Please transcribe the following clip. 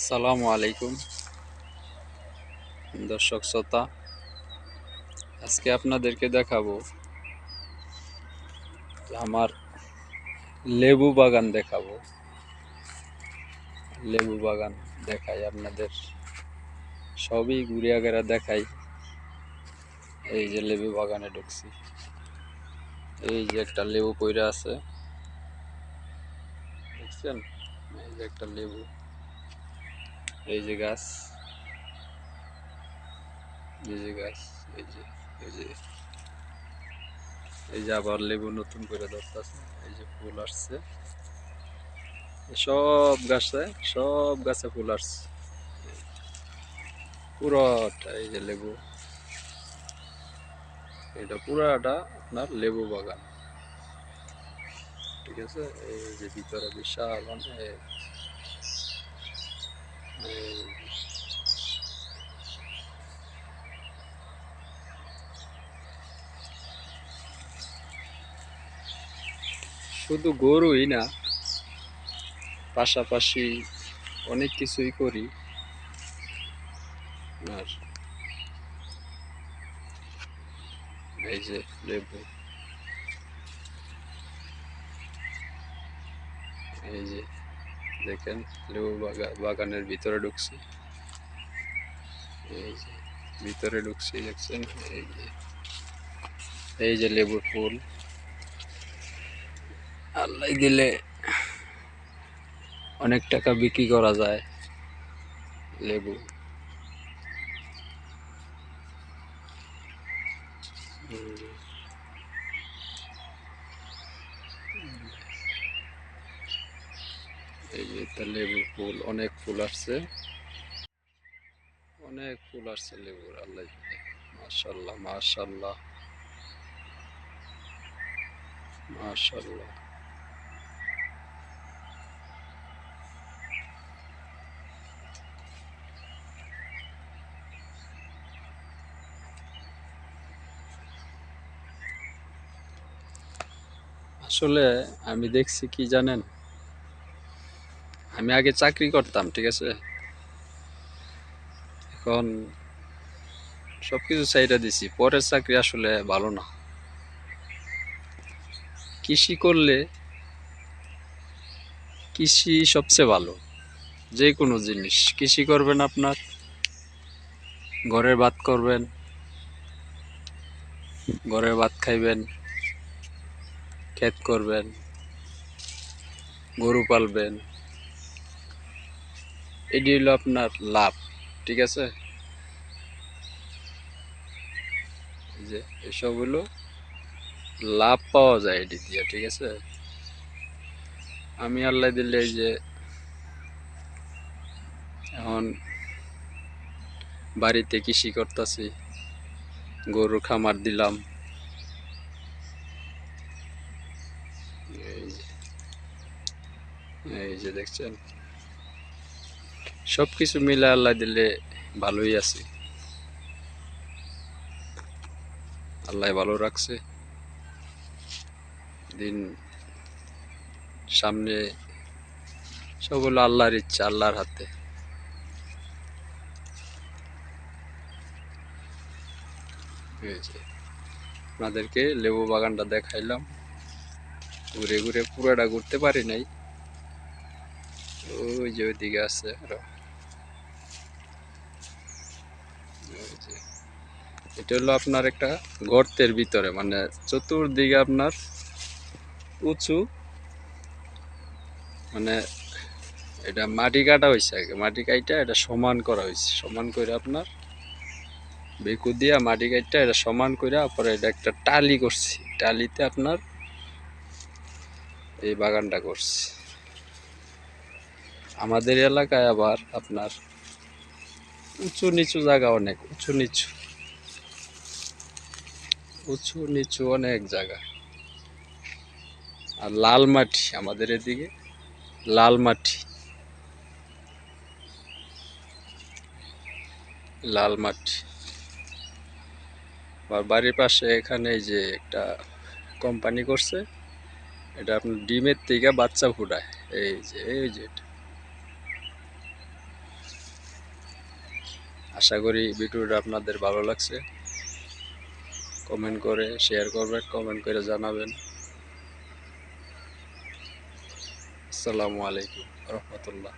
সালামু আলাইকুম দর্শক শ্রোতা, আজকে আপনাদেরকে দেখাবো যে আমার লেবু বাগান দেখাবো। লেবু বাগান দেখাই আপনাদের, সবই ঘুরিয়া গেরা দেখাই। এই যে লেবু বাগানে ঢুকছি, এই যে একটা লেবু কইরা আছে, দেখছেন? এই যে একটা লেবু, এই যে গাছ, এই যে গাছ, এই যে এই যে এই যে আবার লেবু নতুন করে ধরতেছে, এই যে ফুল আসছে, সব গাছে ফুল আসছে পুরোটা। এই যে লেবু, এটা পুরাটা আপনার লেবু বাগান, ঠিক আছে? এই যে ভিতরে বিশাল অনেক, শুধু গরুই না, পাশাপাশি অনেক কিছুই করি। আর এই যে লেবু, এই যে দেখেন লেবু বাগানের ভিতরে ঢুকছি, এই যে ভিতরে ঢুকছি, দেখছেন? এই যে লেবুর ফুল, আল্লাহ দিলে অনেক টাকা বিক্রি করা যায় লেবু। এই যে তার লেবুর ফুল, অনেক ফুল আসছে, অনেক ফুল আসছে লেবুর, আল্লাহ দিলে। মাশাল্লাহ মাশাল্লাহ মাশাল্লাহ। আসলে আমি দেখছি কি জানেন, আমি আগে চাকরি করতাম, ঠিক আছে? এখন সবকিছু চাইটা দিছি, পরের চাকরি আসলে ভালো না। কৃষি করলে, কৃষি সবচেয়ে ভালো। যে কোনো জিনিস কৃষি করবেন, আপনার ঘরের ভাত করবেন, ঘরের ভাত খাইবেন, ক্ষেত করবেন, গরু পালবেন, এটি হলো আপনার লাভ, ঠিক আছে? এই যে এসব হলো লাভ পাওয়া যায় এটি দিয়ে, ঠিক আছে? আমি আল্লাহ দিলে এই যে এখন বাড়িতে কৃষি করতেছি, গরুর খামার দিলাম, এই যে এই যে দেখছেন, সবকিছু মিলে আল্লাহ দিলে ভালোই আছে, আল্লাহ ভালো রাখছে। দিন সামনে সব হলো আল্লাহর ইচ্ছা, আল্লাহর হাতে। এই যে আপনাদেরকে লেবু বাগানটা দেখাইলাম, ঘুরে ঘুরে পুরোটা ঘুরতে পারি নাই। ওই যে ওইদিকে আছে আরো, ওই যে এটা হলো আপনার একটা গর্তের ভিতরে, মানে চতুর্দিকে আপনার উঁচু, মানে এটা মাটি কাটা হয়েছে, আগে মাটি কাইটা এটা সমান করা হয়েছে, সমান করে আপনার বেকু দিয়া মাটি কাইটা এটা সমান করে, পরে এটা একটা টালি করছি, টালিতে আপনার এই বাগানটা করছি। আমাদের এলাকায় আবার আপনার উঁচু নিচু জায়গা, অনেক উঁচু নিচু, উঁচু নিচু অনেক জায়গা। আর লাল মাটি আমাদের এদিকে, লাল মাটি, লাল মাটি। আর বাড়ির পাশে এখানে এই যে একটা কোম্পানি করছে, এটা আপনার ডিমের থেকে বাচ্চা ফুটায়, এই যে এটা, আশা করি ভিডিওটা আপনাদের ভালো লাগছে। কমেন্ট করে শেয়ার করবেন, কমেন্ট করে জানাবেন। আসসালামু আলাইকুম রহমতুল্লাহ।